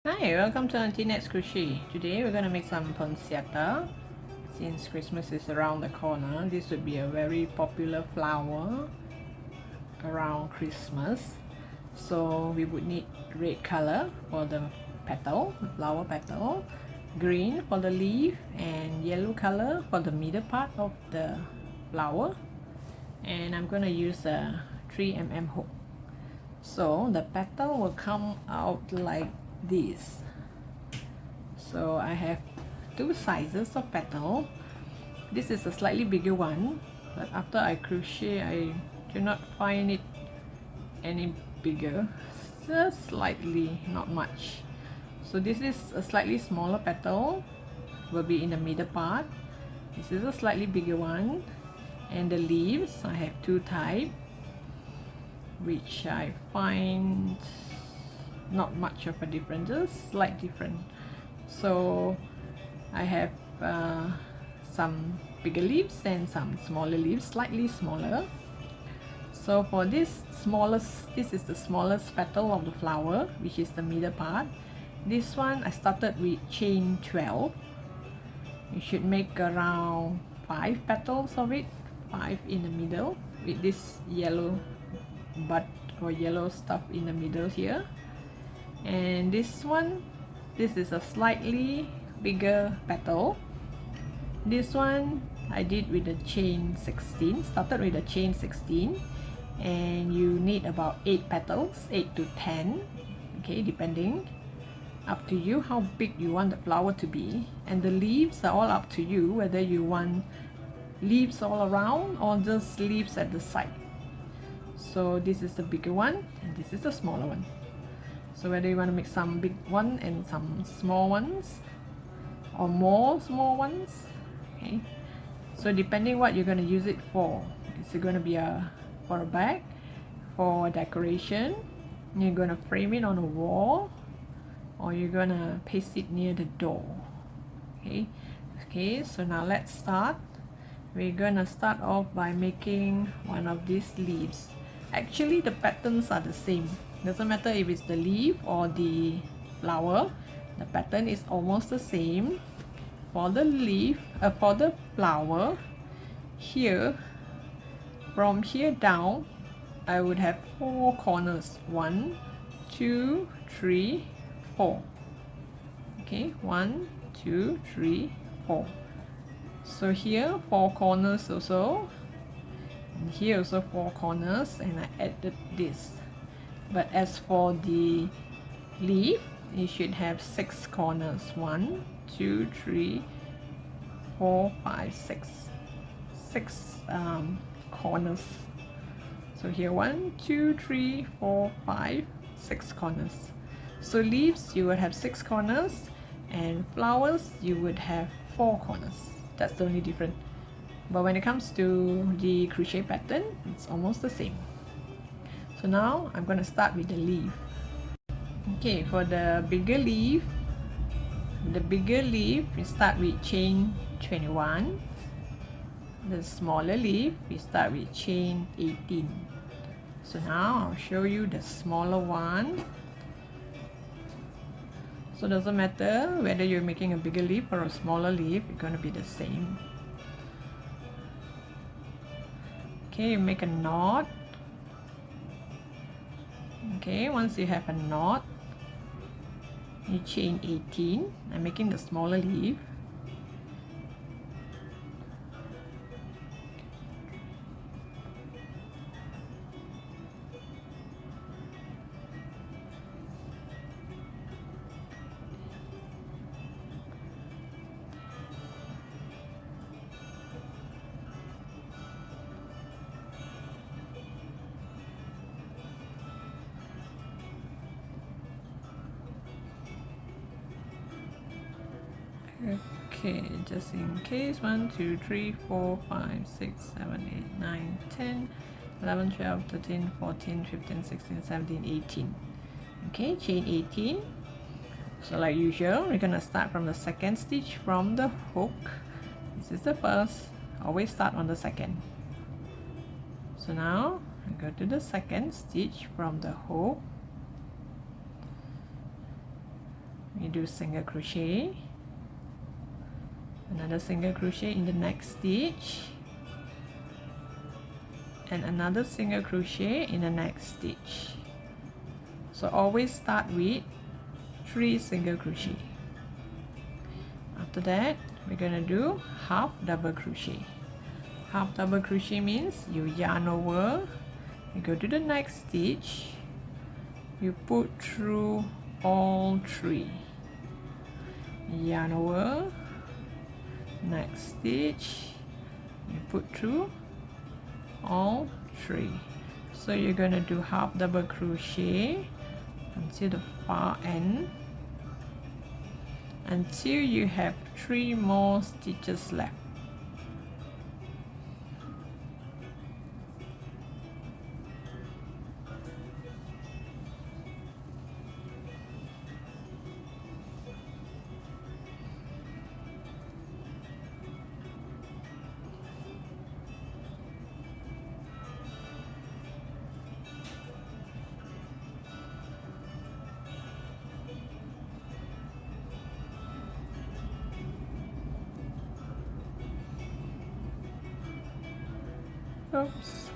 Hi, welcome to Auntie Nat's Crochet. Today we're going to make some poinsettia. Since Christmas is around the corner, this would be a very popular flower around Christmas. So we would need red color for the petal, the flower petal, green for the leaf, and yellow color for the middle part of the flower. And I'm going to use a 3mm hook. So the petal will come out like this. So I have two sizes of petal. This is a slightly bigger one, but after I crochet I do not find it any bigger, just slightly, not much. So this is a slightly smaller petal, will be in the middle part. This is a slightly bigger one, and the leaves I have two types, which I find not much of a difference, just slight difference. So I have some bigger leaves and some smaller leaves, slightly smaller. So for this is the smallest petal of the flower, which is the middle part. This one I started with chain 12. You should make around 5 petals of it, 5 in the middle, with this yellow bud or yellow stuff in the middle here. And this one, this is a slightly bigger petal. This one I did with the chain 16, started with the chain 16, and you need about 8 petals, 8 to 10, okay, depending, up to you how big you want the flower to be. And the leaves are all up to you, whether you want leaves all around or just leaves at the side. So this is the bigger one and this is the smaller one. So whether you want to make some big one and some small ones or more small ones, okay, so depending what you're going to use it for. Is it going to be for a bag, for decoration, you're going to frame it on a wall, or you're going to paste it near the door? Okay, so now let's start. We're going to start off by making one of these leaves. Actually the patterns are the same, doesn't matter if it's the leaf or the flower, the pattern is almost the same. For the leaf, for the flower, here, from here down, I would have 4 corners. 1, 2, 3, 4. Okay, 1, 2, 3, 4. So here 4 corners also, and here also 4 corners, and I added this. But as for the leaf, you should have 6 corners. 1, 2, 3, 4, 5, 6. 6 corners. So here 1, 2, 3, 4, 5, 6 corners. So leaves you would have 6 corners, and flowers you would have 4 corners. That's the only difference. But when it comes to the crochet pattern, it's almost the same. So now I'm going to start with the leaf. Okay, for the bigger leaf, we start with chain 21. The smaller leaf, we start with chain 18. So now I'll show you the smaller one. So it doesn't matter whether you're making a bigger leaf or a smaller leaf, it's going to be the same. Okay, you make a knot. Okay, once you have a knot, you chain 18. I'm making the smaller leaf. Okay, just in case, 1, 2, 3, 4, 5, 6, 7, 8, 9, 10, 11, 12, 13, 14, 15, 16, 17, 18. Okay, chain 18. So like usual, we're gonna start from the second stitch from the hook. This is the first, always start on the second. So now I go to the second stitch from the hook. you do single crochet, another single crochet in the next stitch, and another single crochet in the next stitch. So always start with 3 single crochet. After that, we're gonna do half double crochet. Half double crochet means you yarn over, you go to the next stitch, you put through all 3, yarn over, next stitch, you put through all 3. So you're going to do half double crochet until the far end, until you have 3 more stitches left. Oops.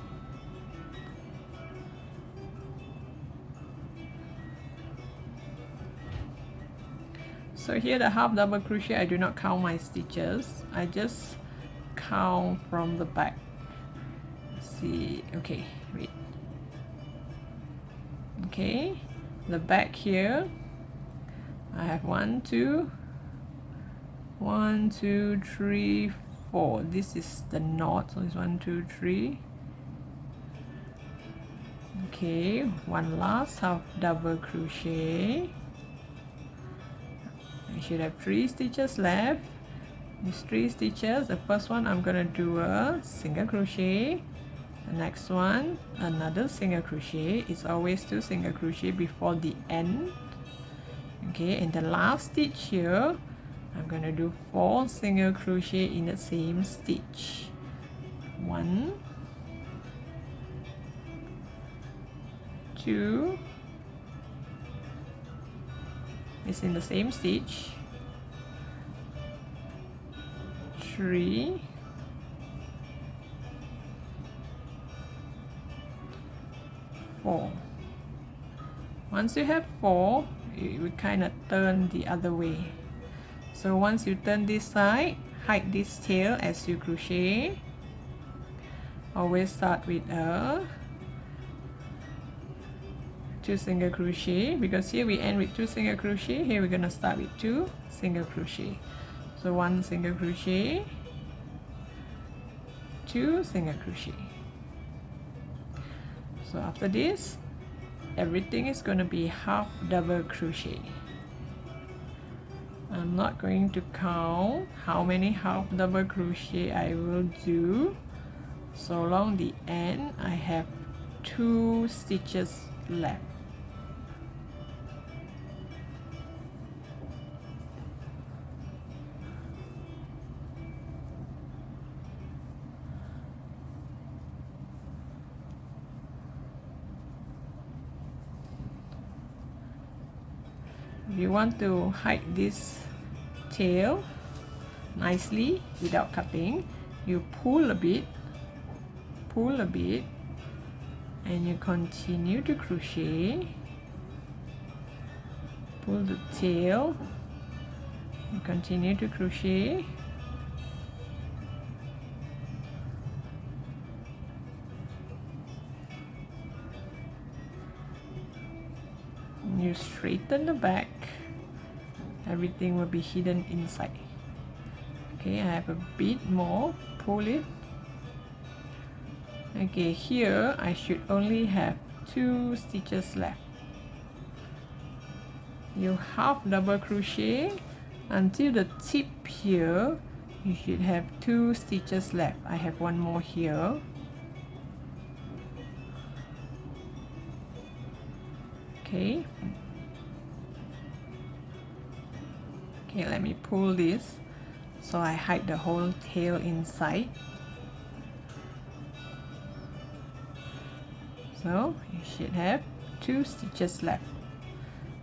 So here the half double crochet, I do not count my stitches, I just count from the back. See, okay, wait. Okay, the back here, I have 1, 2, 3, 4. This is the knot, so it's 1, 2, 3. Okay, one last half double crochet. I should have 3 stitches left. These 3 stitches, the first one I'm gonna do a single crochet, the next one another single crochet. It's always 2 single crochet before the end. Okay, and the last stitch here, I'm gonna do 4 single crochet in the same stitch. 1, 2, it's in the same stitch, 3, 4. Once you have 4, you kind of turn the other way. So once you turn this side, hide this tail as you crochet. Always start with a 2 single crochet, because here we end with 2 single crochet, here we're gonna start with 2 single crochet. So 1 single crochet, 2 single crochet. So after this, everything is going to be half double crochet. I'm not going to count how many half double crochet I will do, so along the end I have 2 stitches left. If you want to hide this tail nicely without cutting, you pull a bit, and you continue to crochet. Pull the tail, you continue to crochet. You straighten the back, everything will be hidden inside. Okay, I have a bit more, pull it. Okay, here I should only have 2 stitches left. You half double crochet until the tip here, you should have 2 stitches left. I have 1 more here. Okay. Okay, let me pull this so I hide the whole tail inside. So you should have 2 stitches left.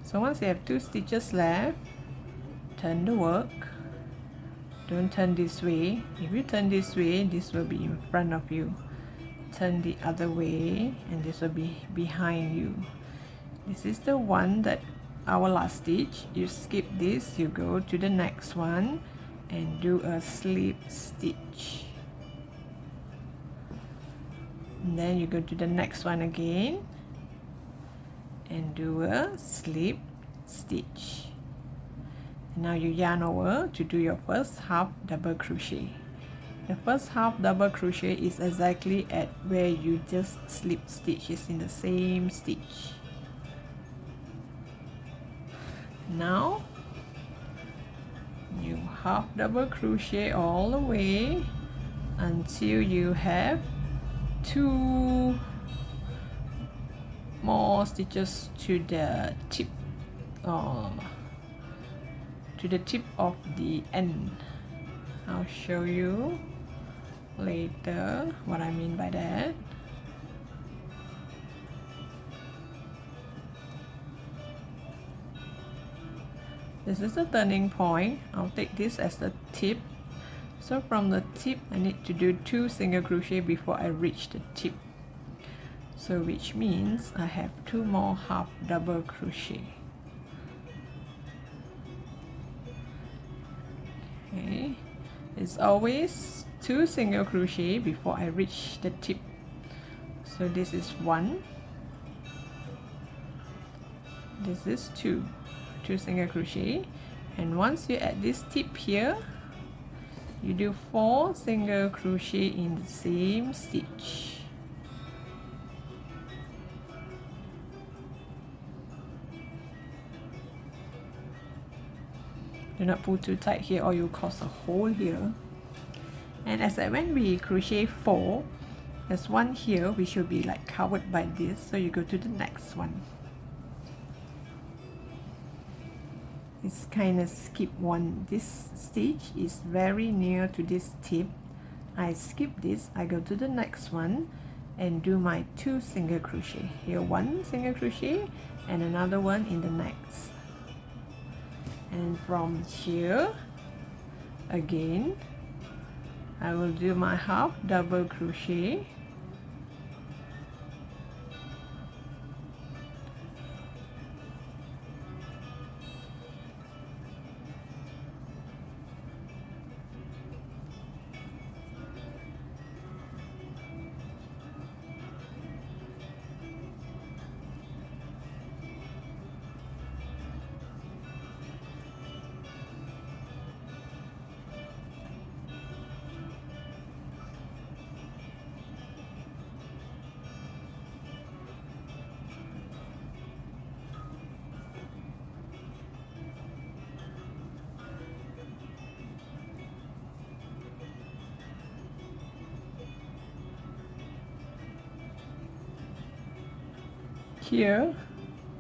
So once you have 2 stitches left, turn the work. Don't turn this way. If you turn this way, this will be in front of you. Turn the other way and this will be behind you. This is the one that our last stitch. You skip this, you go to the next one and do a slip stitch. And then you go to the next one again and do a slip stitch. And now you yarn over to do your first half double crochet. The first half double crochet is exactly at where you just slip stitch, is in the same stitch. Now you half double crochet all the way until you have 2 more stitches to the tip, to the tip of the end. I'll show you later what I mean by that. This is the turning point. I'll take this as the tip. So from the tip I need to do 2 single crochet before I reach the tip. So which means I have 2 more half double crochet. Okay, it's always 2 single crochet before I reach the tip. So this is 1, this is 2 single crochet, and once you add this tip here, you do 4 single crochet in the same stitch. Do not pull too tight here or you'll cause a hole here. And as when we crochet 4, there's one here which should be like covered by this, so you go to the next one. It's kind of skip one. This stitch is very near to this tip. I skip this, I go to the next one and do my 2 single crochet. Here 1 single crochet and another one in the next. And from here again I will do my half double crochet. Here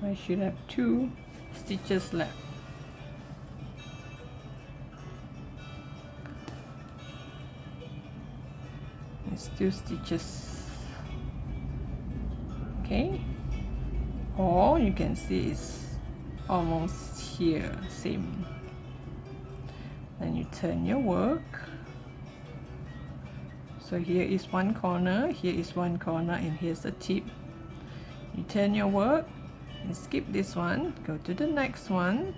I should have 2 stitches left. There's 2 stitches. Okay, or you can see it's almost here, same. Then you turn your work. So here is one corner, here is one corner, and here's the tip. You turn your work and skip this one, go to the next one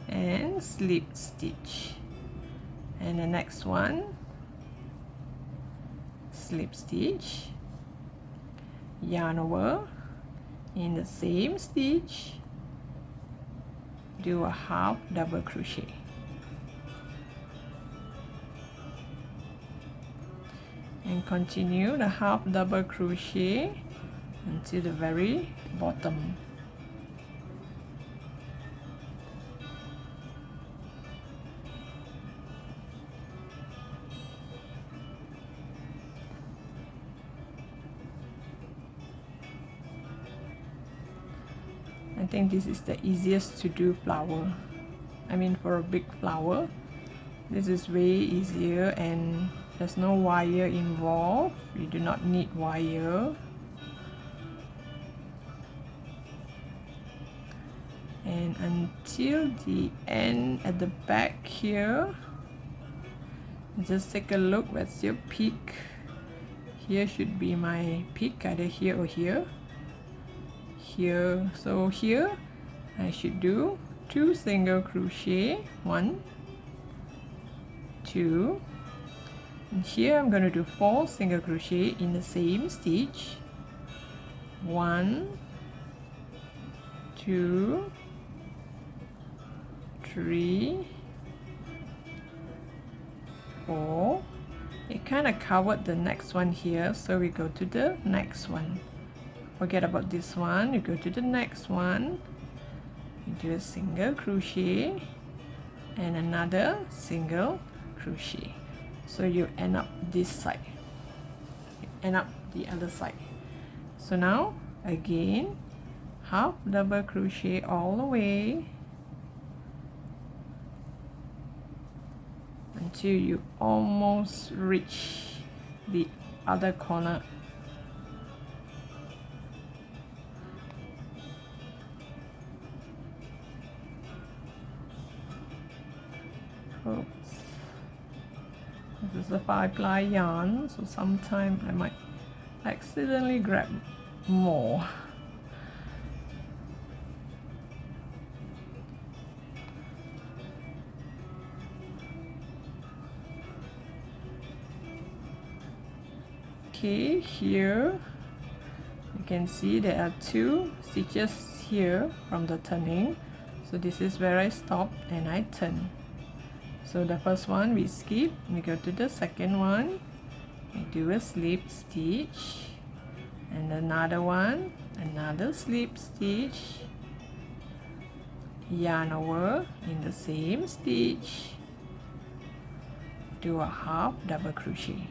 and slip stitch, and the next one slip stitch, yarn over in the same stitch, do a half double crochet. And continue the half double crochet until the very bottom. I think this is the easiest to do flower. I mean, for a big flower, this is way easier and there's no wire involved. You do not need wire. and until the end at the back here. Just take a look. What's your peak? Here should be my peak, either here or here. Here, so here I should do 2 single crochet, 1, 2, and here I'm going to do 4 single crochet in the same stitch. 1, 2, 3, 4. It kind of covered the next one here, so we go to the next one. Forget about this one, you go to the next one, you do a single crochet and another single crochet. So you end up this side, you end up the other side. So now again, half double crochet all the way until you almost reach the other corner. Oops. This is a 5-ply yarn, so sometimes I might accidentally grab more. Okay, here you can see there are 2 stitches here from the turning, so this is where I stop and I turn. So the first one we skip, we go to the second one, we do a slip stitch, and another one, another slip stitch, yarn over in the same stitch, do a half double crochet.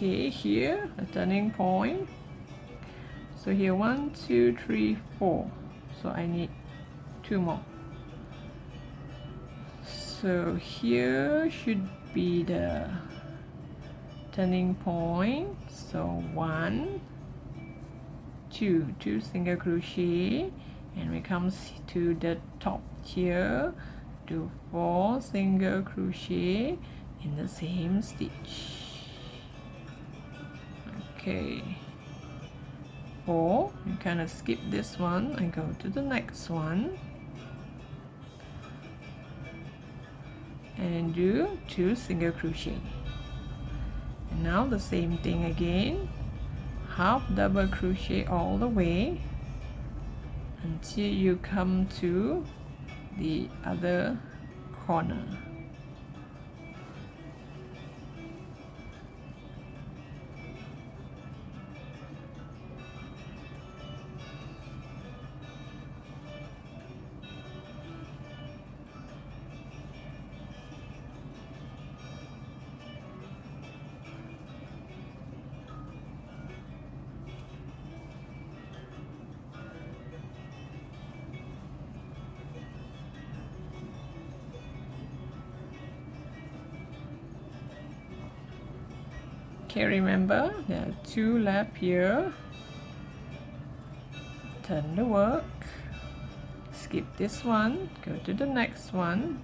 Okay, here a turning point. So here 1, 2, 3, 4. So I need 2 more. So here should be the turning point. So 1, 2, 2 single crochet, and we come to the top here. Do 4 single crochet in the same stitch. Okay, 4, you kind of skip this one and go to the next one and do 2 single crochet. And now the same thing again, half double crochet all the way until you come to the other corner. Okay, remember there are 2 left here. Turn the work, skip this one, go to the next one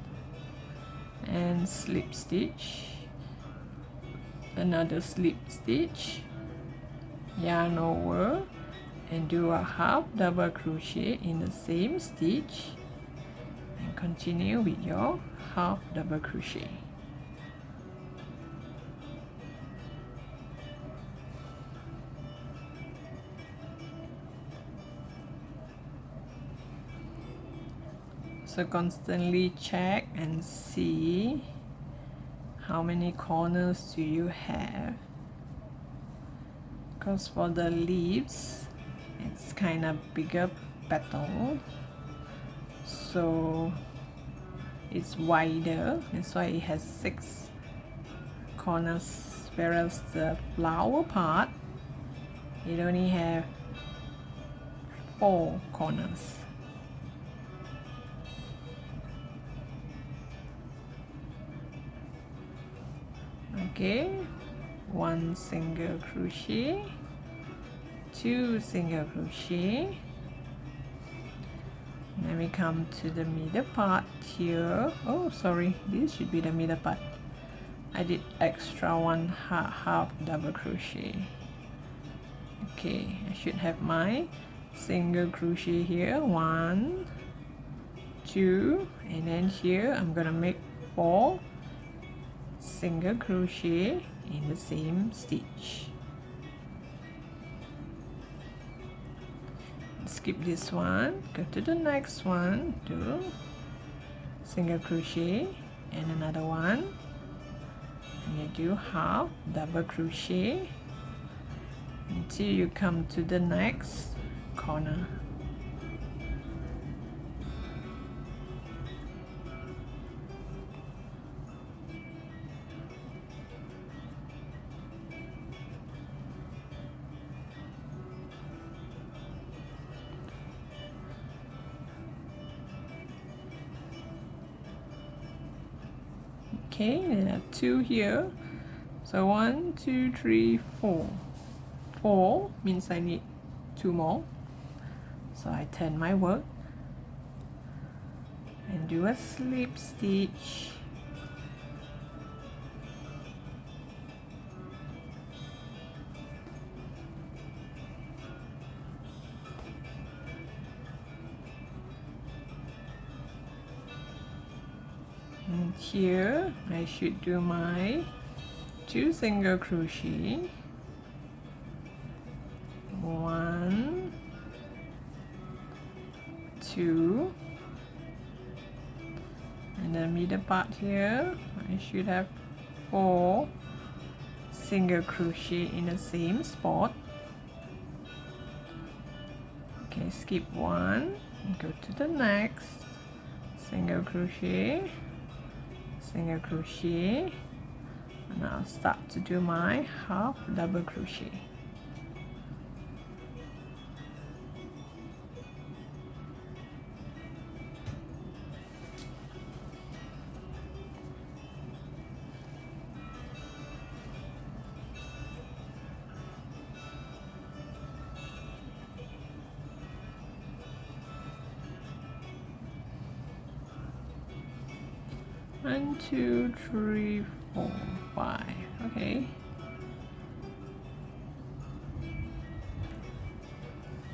and slip stitch, another slip stitch, yarn over and do a half double crochet in the same stitch and continue with your half double crochet. So constantly check and see how many corners do you have, because for the leaves it's kind of bigger petal, so it's wider, that's why it has 6 corners, whereas the flower part it only have 4 corners. Okay, 1 single crochet, 2 single crochet. Then we come to the middle part here. Oh, sorry, this should be the middle part. I did extra one half double crochet. Okay, I should have my single crochet here, 1, 2, and then here I'm gonna make 4 single crochet in the same stitch. Skip this one, go to the next one, do single crochet and another one, and you do half double crochet until you come to the next corner. Okay, there are 2 here, so 1, 2, 3, 4. 4 means I need 2 more, so I turn my work and do a slip stitch. And here I should do my 2 single crochet, 1, 2, and the middle part here I should have 4 single crochet in the same spot. Okay, skip 1 and go to the next, single crochet, single crochet, and I'll start to do my half double crochet. One, 2, 3, 4, 5. Okay.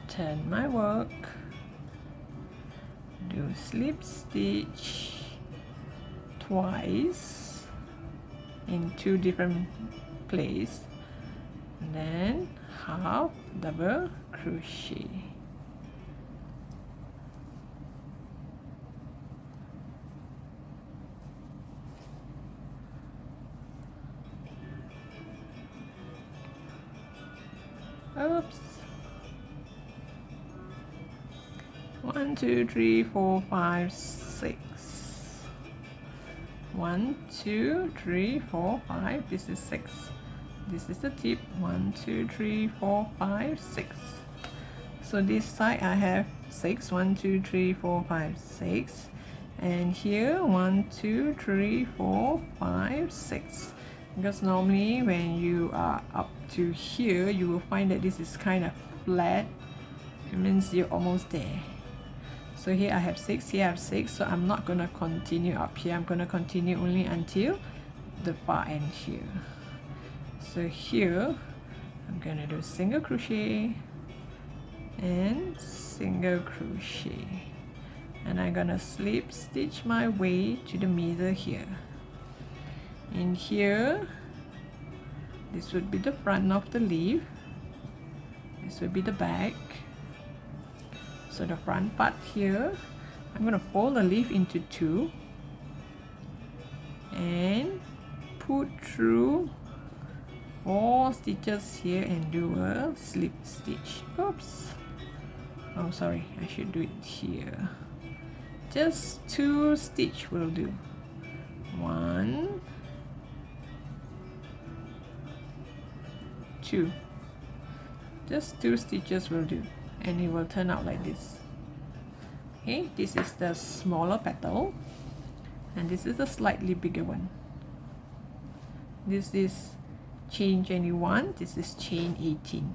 Turn my work. Do slip stitch twice in 2 different places, and then half double crochet. Oops. 1, 2, 3, 4, 5, 6. 1, 2, 3, 4, 5. This is 6. This is the tip. 1, 2, 3, 4, 5, 6. So this side I have 6. 1, 2, 3, 4, 5, 6. And here 1, 2, 3, 4, 5, 6. Because normally when you are up to here, you will find that this is kind of flat. It means you're almost there. So here I have 6, here I have 6, so I'm not going to continue up here. I'm going to continue only until the far end here. So here I'm going to do single crochet and single crochet, and I'm going to slip stitch my way to the middle here. In here, this would be the front of the leaf, this would be the back. So the front part here, I'm going to fold the leaf into 2 and put through 4 stitches here and do a slip stitch. Oops, oh sorry, I should do it here. Just 2 stitch will do. 1, 2. Just 2 stitches will do, and it will turn out like this. Okay, this is the smaller petal, and this is the slightly bigger one. This is chain 21, this is chain 18.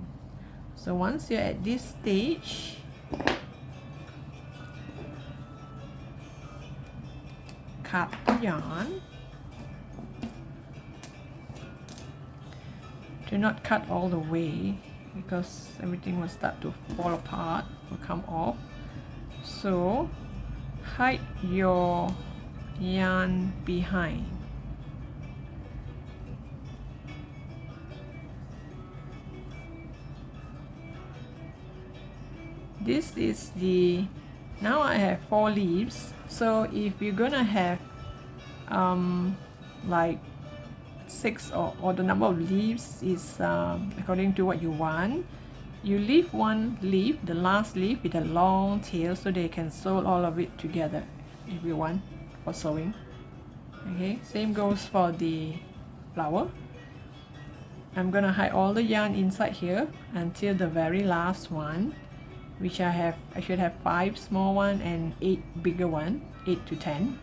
So once you're at this stage, cut the yarn. Do not cut all the way because everything will start to fall apart, will come off. So hide your yarn behind. This is the, now I have 4 leaves, so if you're gonna have like 6 or the number of leaves is according to what you want, you leave one leaf, the last leaf, with a long tail so they can sew all of it together if you want for sewing. Okay, same goes for the flower. I'm gonna hide all the yarn inside here until the very last one, which I should have 5 small one and 8 bigger one, 8 to 10.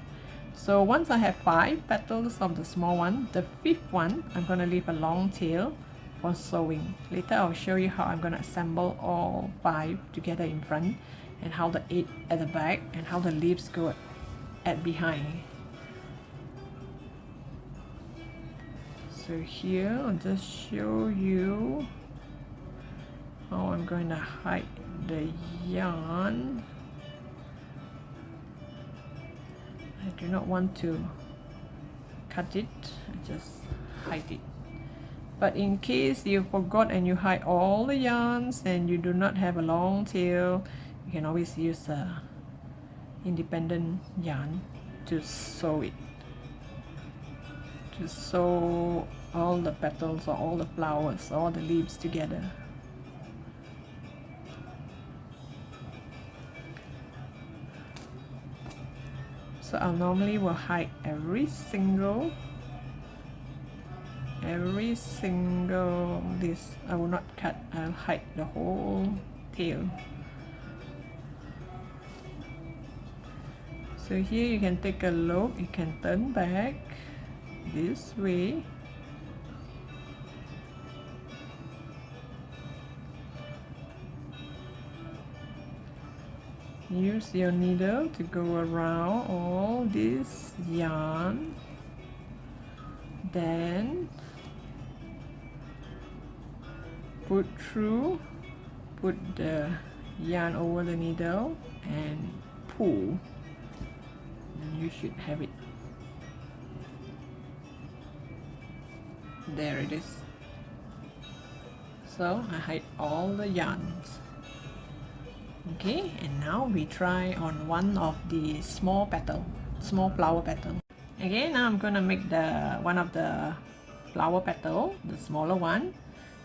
So once I have 5 petals of the small one, the 5th one I'm gonna leave a long tail for sewing. Later I'll show you how I'm gonna assemble all 5 together in front, and how the 8 at the back, and how the leaves go at behind. So here I'll just show you how I'm going to hide the yarn. I do not want to cut it, I just hide it. But in case you forgot and you hide all the yarns and you do not have a long tail, you can always use a independent yarn to sew it, to sew all the petals or all the flowers, all the leaves together. So I normally will hide every single this. I will not cut, I'll hide the whole tail. So here you can take a look, you can turn back this way. Use your needle to go around all this yarn, then put the yarn over the needle and pull, and you should have it. There it is. So I hide all the yarns. Okay, and now we try on one of the small flower petal. Okay, now I'm gonna make the one of the flower petal, the smaller one.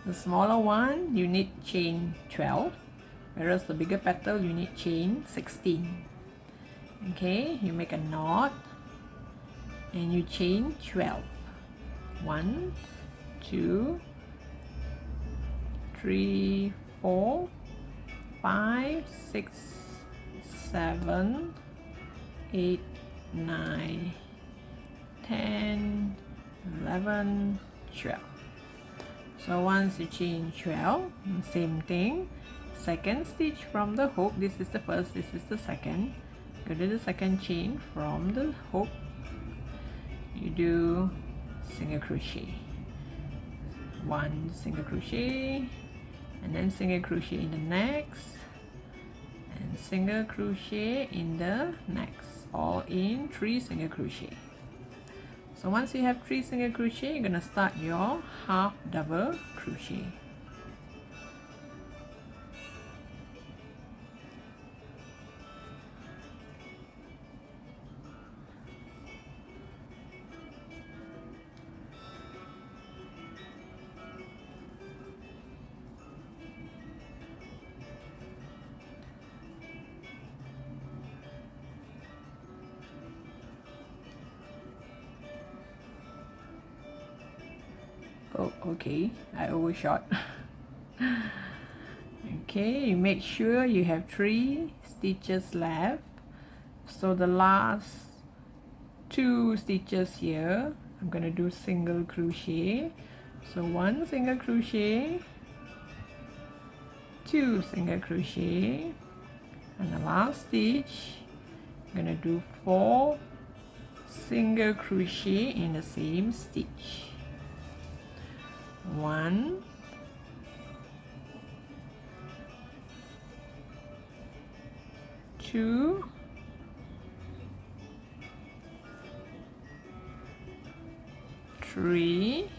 The smaller one you need chain 12, whereas the bigger petal you need chain 16. Okay, you make a knot and you chain 12. 1, 2, 3, 4, 5, 6, 7, 8, 9, 10, 11, 12. So once you chain 12, same thing, second stitch from the hook. This is the first, this is the second. Go to the second chain from the hook. You do single crochet, 1 single crochet, and then single crochet in the next, and single crochet in the next, all in 3 single crochet. So once you have 3 single crochet, you're gonna start your half double crochet. Oh, okay, I overshot. Okay, you make sure you have 3 stitches left. So the last 2 stitches here, I'm going to do single crochet. So 1 single crochet, 2 single crochet, and the last stitch I'm going to do 4 single crochet in the same stitch. 1, 2, 3,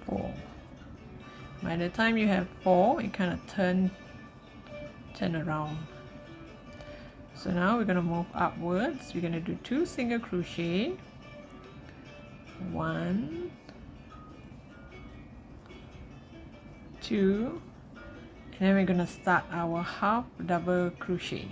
4. By the time you have 4, it kind of turn around. So now we're going to move upwards. We're going to do 2 single crochet, 1, 2, and then we're going to start our half double crochet.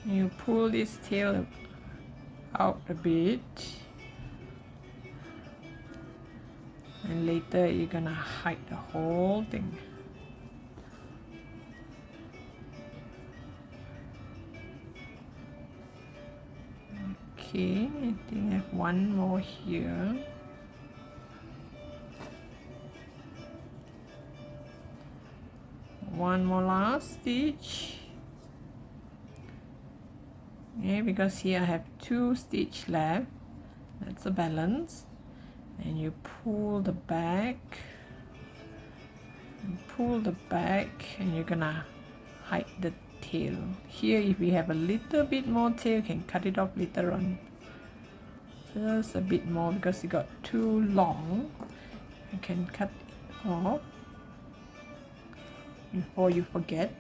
You pull this tail out a bit, and later you're gonna hide the whole thing. Okay, I think I have one more here. One more last stitch. Okay, because here I have 2 stitch left, that's a balance, and you pull the back, and you're gonna hide the tail. Here if we have a little bit more tail, you can cut it off later on, just a bit more, because it got too long. You can cut it off before you forget.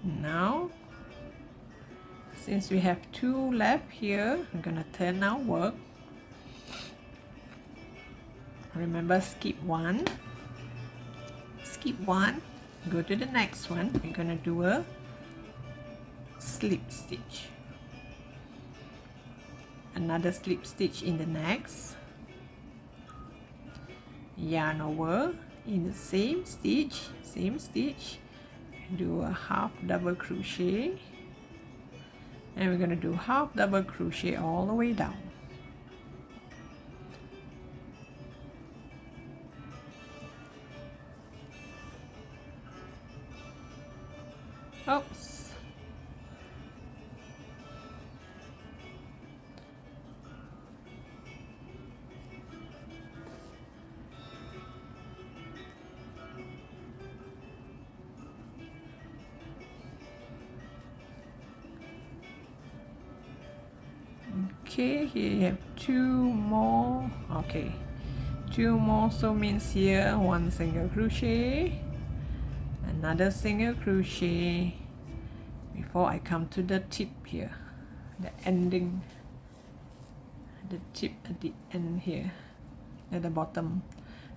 Now, since we have 2 left here, I'm gonna turn our work. Remember, skip 1, go to the next one. We're gonna do a slip stitch, another slip stitch in the next, yarn over in the same stitch, do a half double crochet, and we're going to do half double crochet all the way down. Oops. Okay, here you have 2 more. Okay, 2 more, so means here 1 single crochet, another single crochet before I come to the tip here, the ending, the tip at the end here at the bottom.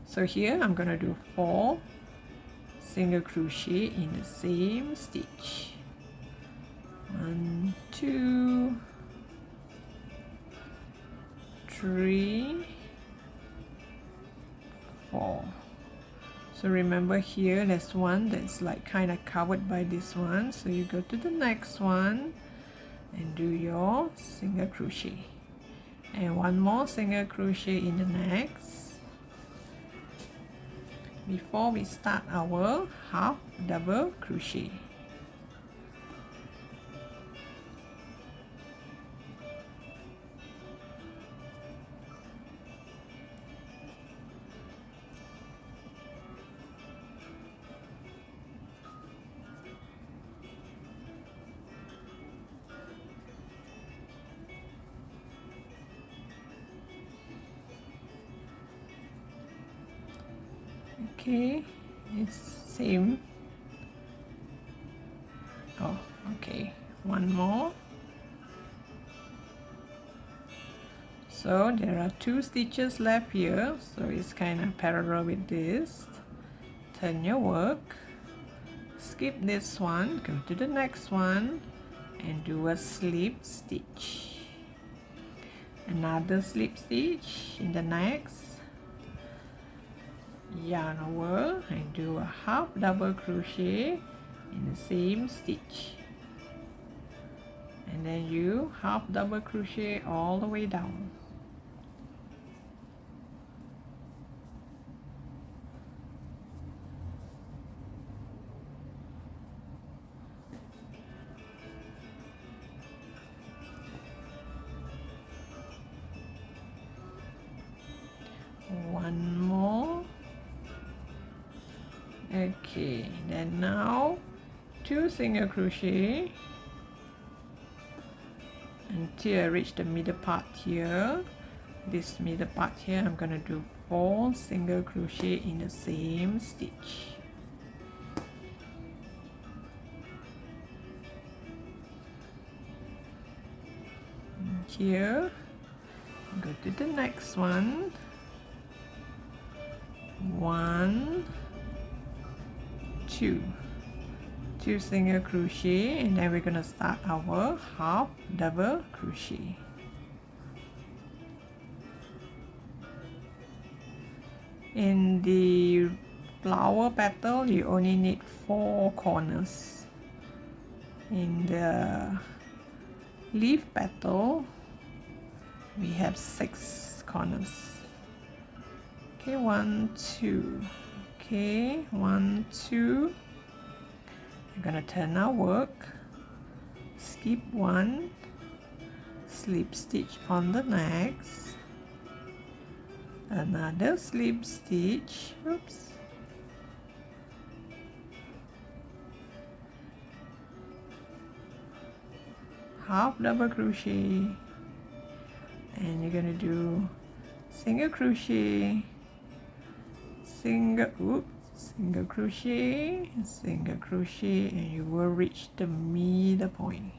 So here I'm gonna do 4 single crochet in the same stitch. 1, 2, 3, 4. So remember, here there's one that's like kind of covered by this one, so you go to the next one and do your single crochet, and 1 more single crochet in the next before we start our half double crochet. Okay, it's same. Oh, okay, 1 more. So there are 2 stitches left here, so it's kind of parallel with this. Turn your work, skip this one, go to the next one and do a slip stitch. Another slip stitch in the next, yarn over and do a half double crochet in the same stitch, and then you half double crochet all the way down. One more. Okay, then now 2 single crochet until I reach the middle part here. This middle part here, I'm gonna do 4 single crochet in the same stitch. And here, go to the next one. 1, 2 single crochet, and then we're gonna start our half double crochet. In the flower petal, you only need 4 corners. In the leaf petal, we have 6 corners. Okay, 1, 2. Okay, 1, 2. We're gonna turn our work, skip 1, slip stitch on the next, another slip stitch, oops, half double crochet, and you're gonna do single crochet, single crochet, single crochet, and you will reach the middle point.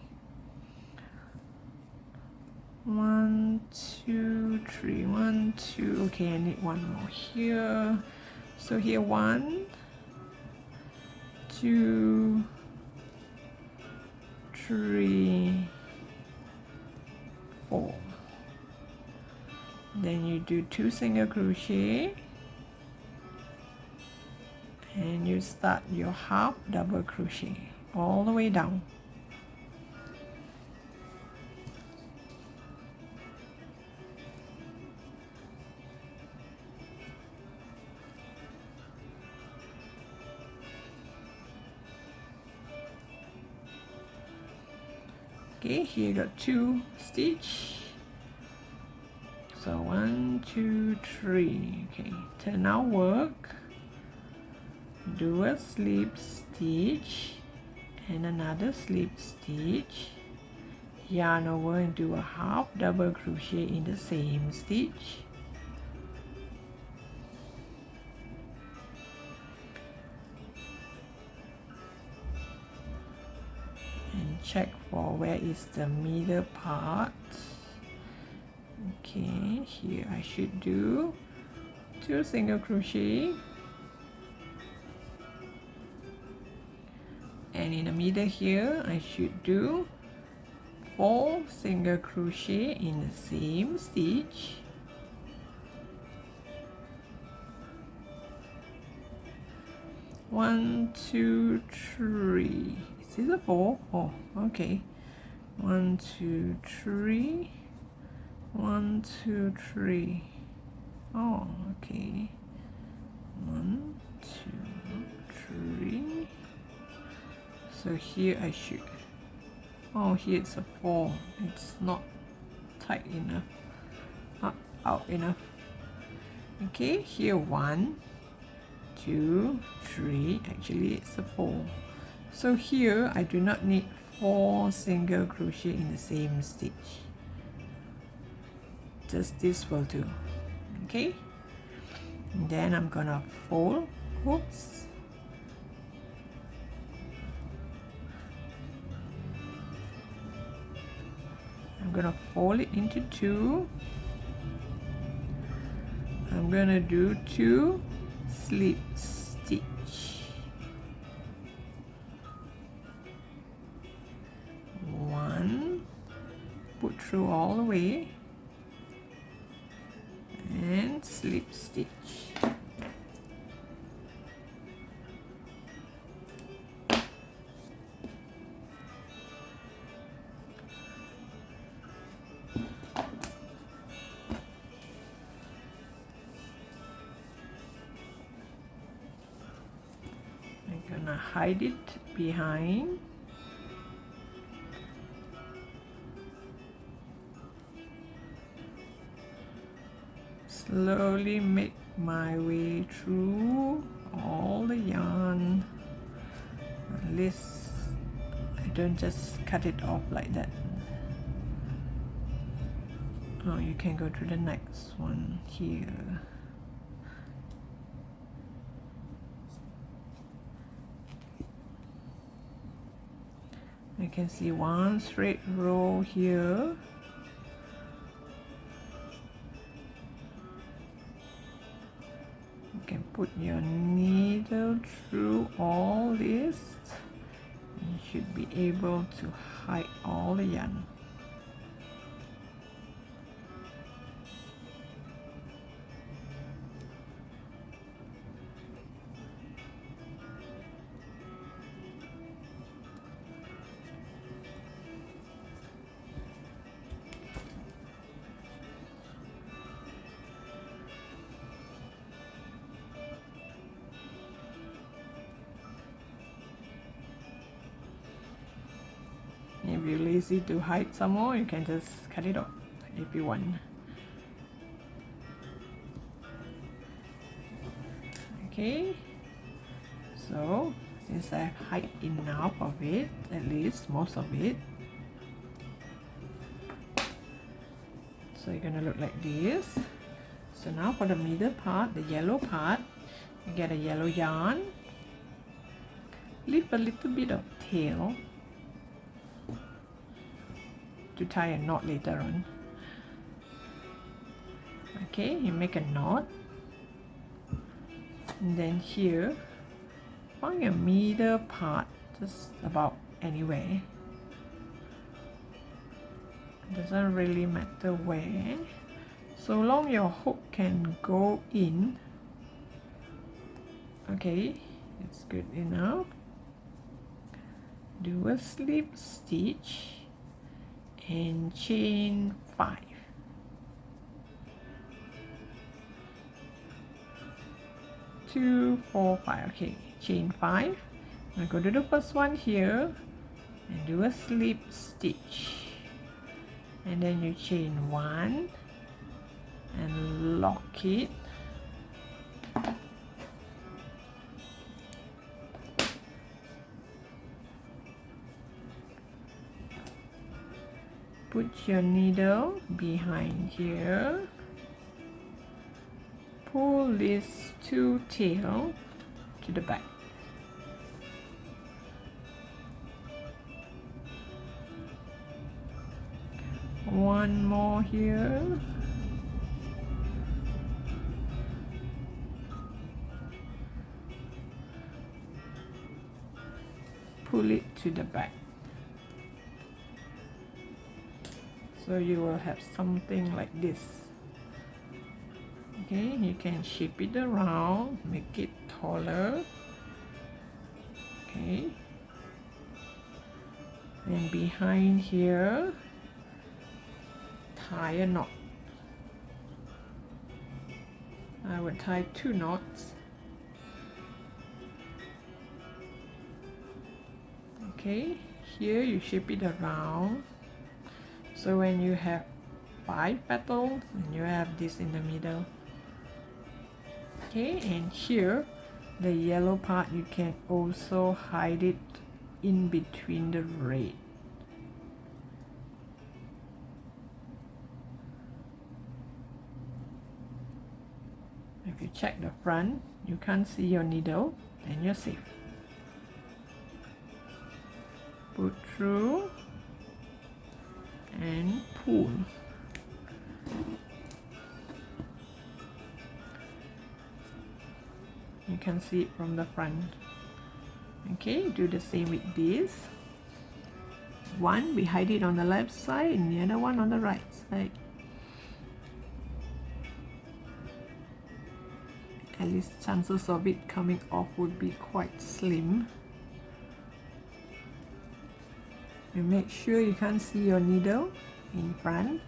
1, 2, 3, 1, 2. Okay, I need one more here. So here 1, 2, 3, 4. Then you do 2 single crochet, and you start your half double crochet all the way down. Okay, here you got 2 stitch. So 1, 2, 3. Okay, turn our work, do a slip stitch and another slip stitch, yarn over and do a half double crochet in the same stitch, and check for where is the middle part. Okay, here I should do 2 single crochet, and in the middle here I should do 4 single crochet in the same stitch, one, 2, 3. Is this a 4? Oh, okay. 1, 2, 3. 1, 2, 3. Oh, okay. 1, 2, 3. So here I should. Oh, here it's a 4. It's not tight enough, not out enough. Okay, here 1, 2, 3. Actually, it's a 4. So here I do not need 4 single crochet in the same stitch. Just this will do. Okay, and then I'm gonna fold. Oops. I'm gonna fold it into 2, I'm gonna do 2 slip stitch, 1, put through all the way, and slip stitch. I'm gonna hide it behind. Slowly make my way through all the yarn. At least I don't just cut it off like that. Oh, you can go to the next one here. You can see one straight row here. You can put your needle through all this. You should be able to hide all the yarn. If you're lazy to hide some more, you can just cut it off if you want. Okay, so since I've hide enough of it, at least most of it, so you're gonna look like this. So now for the middle part, the yellow part, you get a yellow yarn, leave a little bit of tail to tie a knot later on. Okay, you make a knot, and then here find a middle part, just about anywhere. Doesn't really matter where, so long your hook can go in. Okay, it's good enough. Do a slip stitch and chain 5. Two, 4, 5. Okay, chain 5. Now go to the first one here and do a slip stitch, and then you chain 1 and lock it. Put your needle behind here, pull these 2 tails to the back. One more here. Pull it to the back. So you will have something like this. Okay, you can shape it around, make it taller. Okay, and behind here, tie a knot. I would tie 2 knots. Okay, here you shape it around. So when you have 5 petals, and you have this in the middle. Okay, and here, the yellow part, you can also hide it in between the red. If you check the front, you can't see your needle, then you're safe. Put through and pull. can see it from the front. Okay, do the same with this. One, we hide it on the left side and the other one on the right side. At least chances of it coming off would be quite slim. You make sure you can't see your needle in front.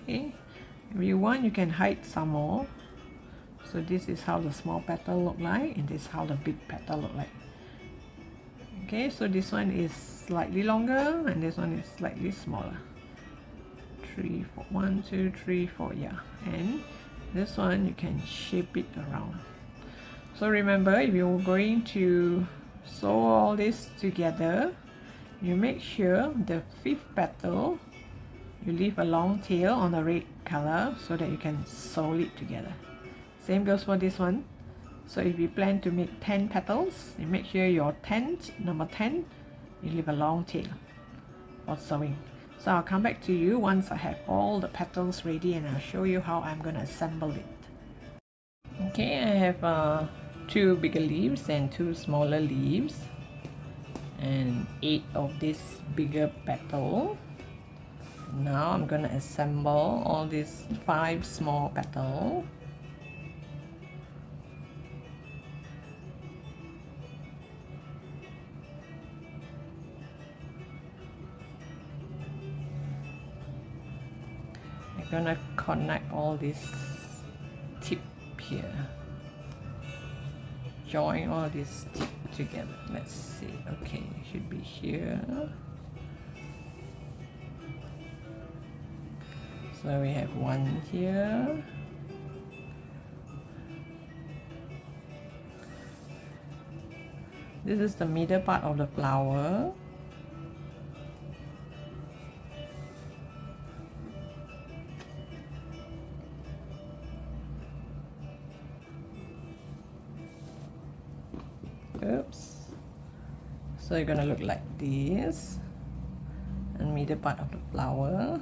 Okay, if you want, you can hide some more. So this is how the small petal look like, and this is how the big petal look like. Okay, so this one is slightly longer and this one is slightly smaller. 3, 4, 1, 2, 3, 4, yeah. And this one you can shape it around. So remember, if you're going to sew all this together, you make sure the 5th petal you leave a long tail on the red color so that you can sew it together. Same goes for this one. So if you plan to make 10 petals, you make sure your 10th, number 10, you leave a long tail for sewing. So I'll come back to you once I have all the petals ready and I'll show you how I'm going to assemble it. Okay, I have 2 bigger leaves and 2 smaller leaves and 8 of this bigger petal. Now I'm going to assemble all these 5 small petals. I'm gonna connect all this tip here. Join all this tip together. Let's see. Okay, it should be here. So we have one here. This is the middle part of the flower. Oops. So you're gonna look like this, and middle part of the flower,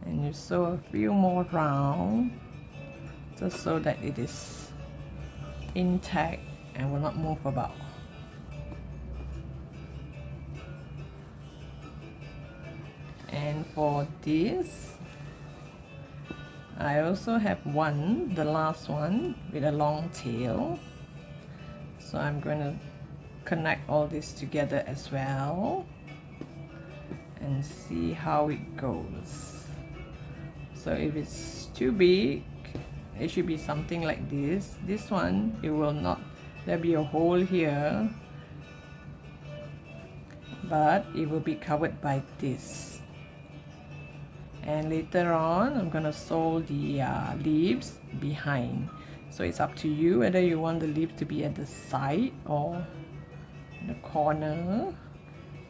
and you sew a few more round just so that it is intact and will not move about. And for this, I also have one, the last one, with a long tail. So I'm going to connect all this together as well and see how it goes. So if it's too big, it should be something like this. This one, it will not, there'll be a hole here, but it will be covered by this. And later on, I'm going to sew the leaves behind. So it's up to you whether you want the leaf to be at the side or in the corner.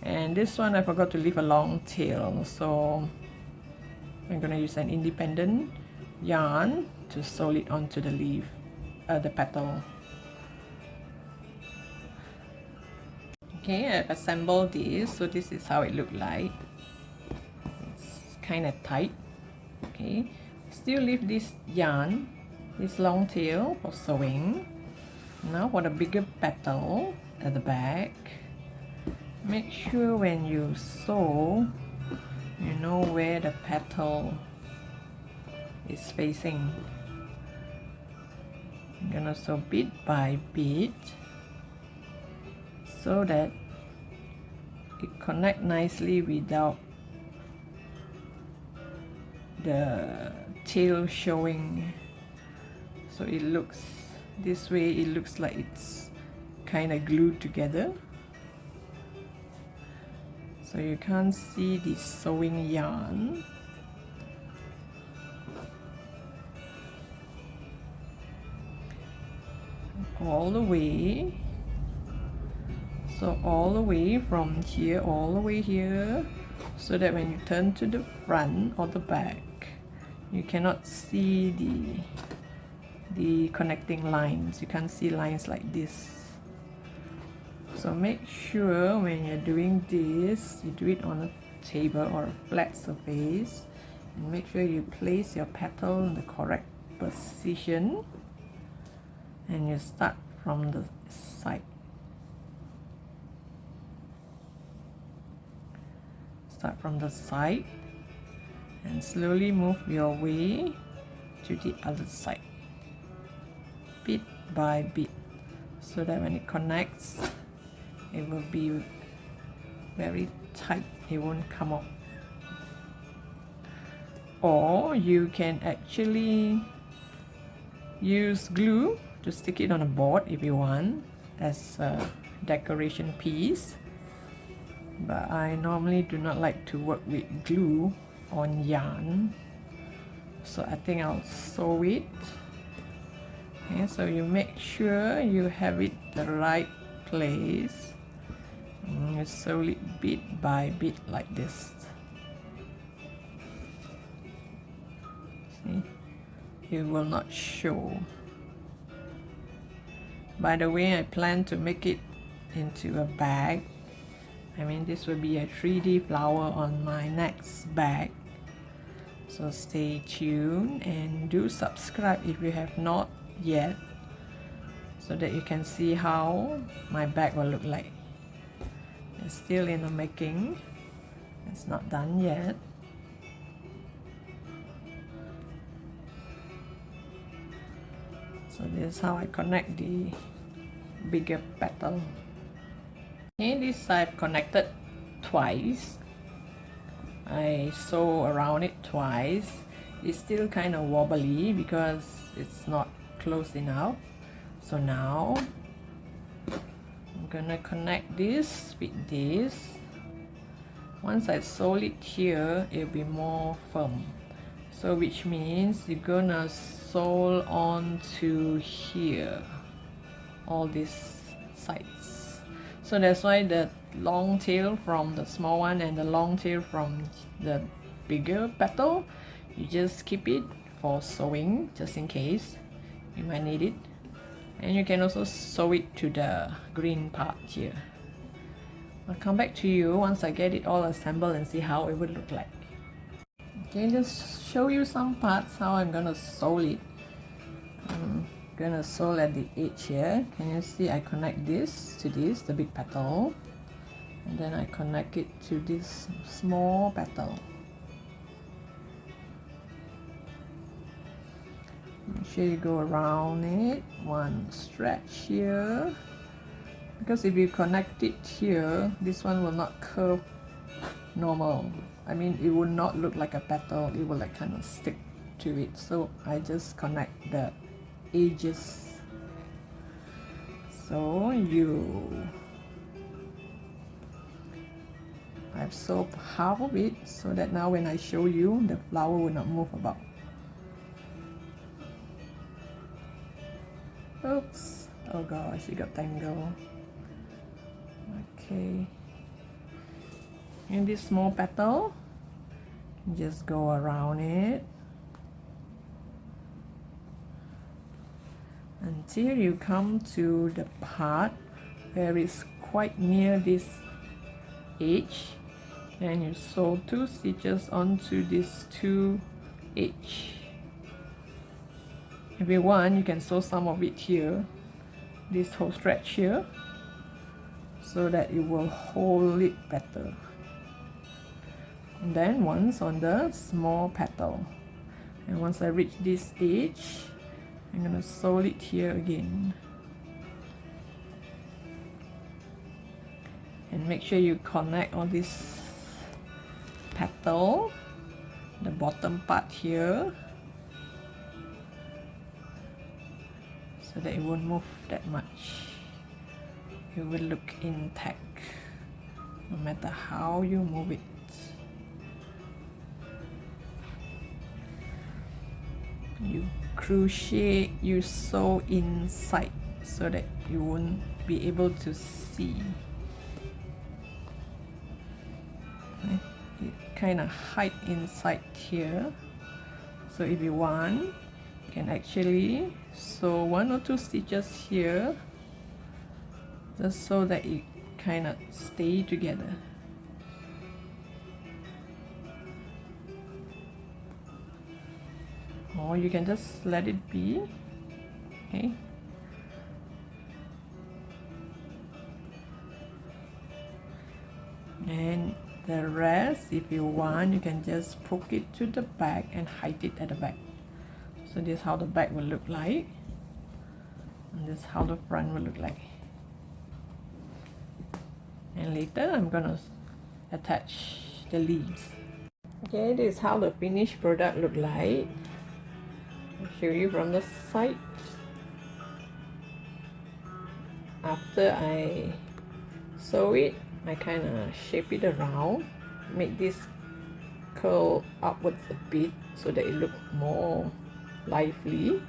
And this one I forgot to leave a long tail, so I'm going to use an independent yarn to sew it onto the leaf, the petal. Okay, I've assembled this, so this is how it looks like. It's kind of tight. Okay, still leave this yarn, this long tail for sewing. Now for the bigger petal at the back, make sure when you sew, you know where the petal is facing. I'm gonna sew bit by bit so that it connects nicely without the tail showing. So it looks this way, it looks like it's kind of glued together, so you can't see the sewing yarn. All the way, so all the way from here all the way here, so that when you turn to the front or the back, you cannot see the connecting lines. You can't see lines like this. So make sure when you're doing this, you do it on a table or a flat surface, and make sure you place your petal in the correct position, and you start from the side. Start from the side and slowly move your way to the other side, bit by bit, so that when it connects, it will be very tight, it won't come off. Or you can actually use glue to stick it on a board if you want, as a decoration piece. But I normally do not like to work with glue on yarn, so I think I'll sew it. Okay, so you make sure you have it the right place, and you sew it bit by bit like this. See, it will not show. By the way, I plan to make it into a bag. I mean, this will be a 3D flower on my next bag. So stay tuned and do subscribe if you have not yet, so that you can see how my bag will look like. It's still in the making. It's not done yet. So this is how I connect the bigger petal. Okay, this I've connected twice. I sew around it twice. It's still kind of wobbly because it's not close enough. So now I'm gonna connect this with this. Once I sew it here, it'll be more firm. So which means you're gonna sew onto here, all these sides. So that's why the long tail from the small one and the long tail from the bigger petal, you just keep it for sewing, just in case you might need it. And you can also sew it to the green part here. I'll come back to you once I get it all assembled and see how it would look like. Okay, just show you some parts how I'm gonna sew it. I'm gonna sew at the edge here. Can you see I connect this to this, the big petal, and then I connect it to this small petal. Make sure you go around it, one stretch here, because if you connect it here, this one will not curve normal. I mean, it will not look like a petal, it will like kind of stick to it. So I just connect the edges. So I've sewn half of it, so that now when I show you, the flower will not move about. Oops, oh gosh, it got tangled. Okay, and this small petal, just go around it until you come to the part where it's quite near this edge, and you sew 2 stitches onto this 2 edge. If you want, you can sew some of it here, this whole stretch here, so that it will hold it better. And then once on the small petal, and once I reach this edge, I'm gonna sew it here again. And make sure you connect all this petal, the bottom part here, so that it won't move that much. It will look intact no matter how you move it. You crochet, you sew inside so that you won't be able to see. Okay. It kind of hide inside here. So if you want, you can actually sew 1 or 2 stitches here just so that it kind of stay together. Or you can just let it be. Okay. And the rest, if you want, you can just poke it to the back and hide it at the back. So this is how the back will look like, and this is how the front will look like. And later I'm gonna attach the leaves. Okay, this is how the finished product look like. I'll show you from the side. After I sew it, I kind of shape it around, make this curl upwards a bit so that it look more lively.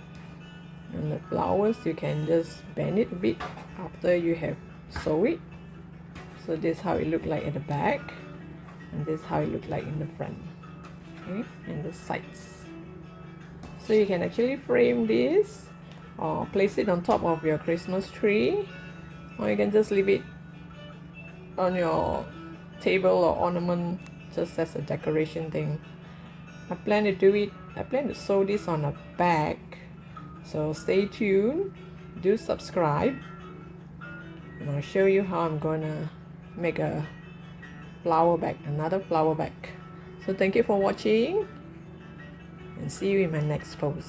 And the flowers, you can just bend it a bit after you have sew it. So this is how it look like at the back, and this is how it look like in the front. Okay, and the sides. So you can actually frame this or place it on top of your Christmas tree, or you can just leave it on your table or ornament just as a decoration thing. I plan to sew this on a bag, so stay tuned, do subscribe, and I'll show you how I'm gonna make a flower bag, another flower bag. So thank you for watching, and see you in my next post.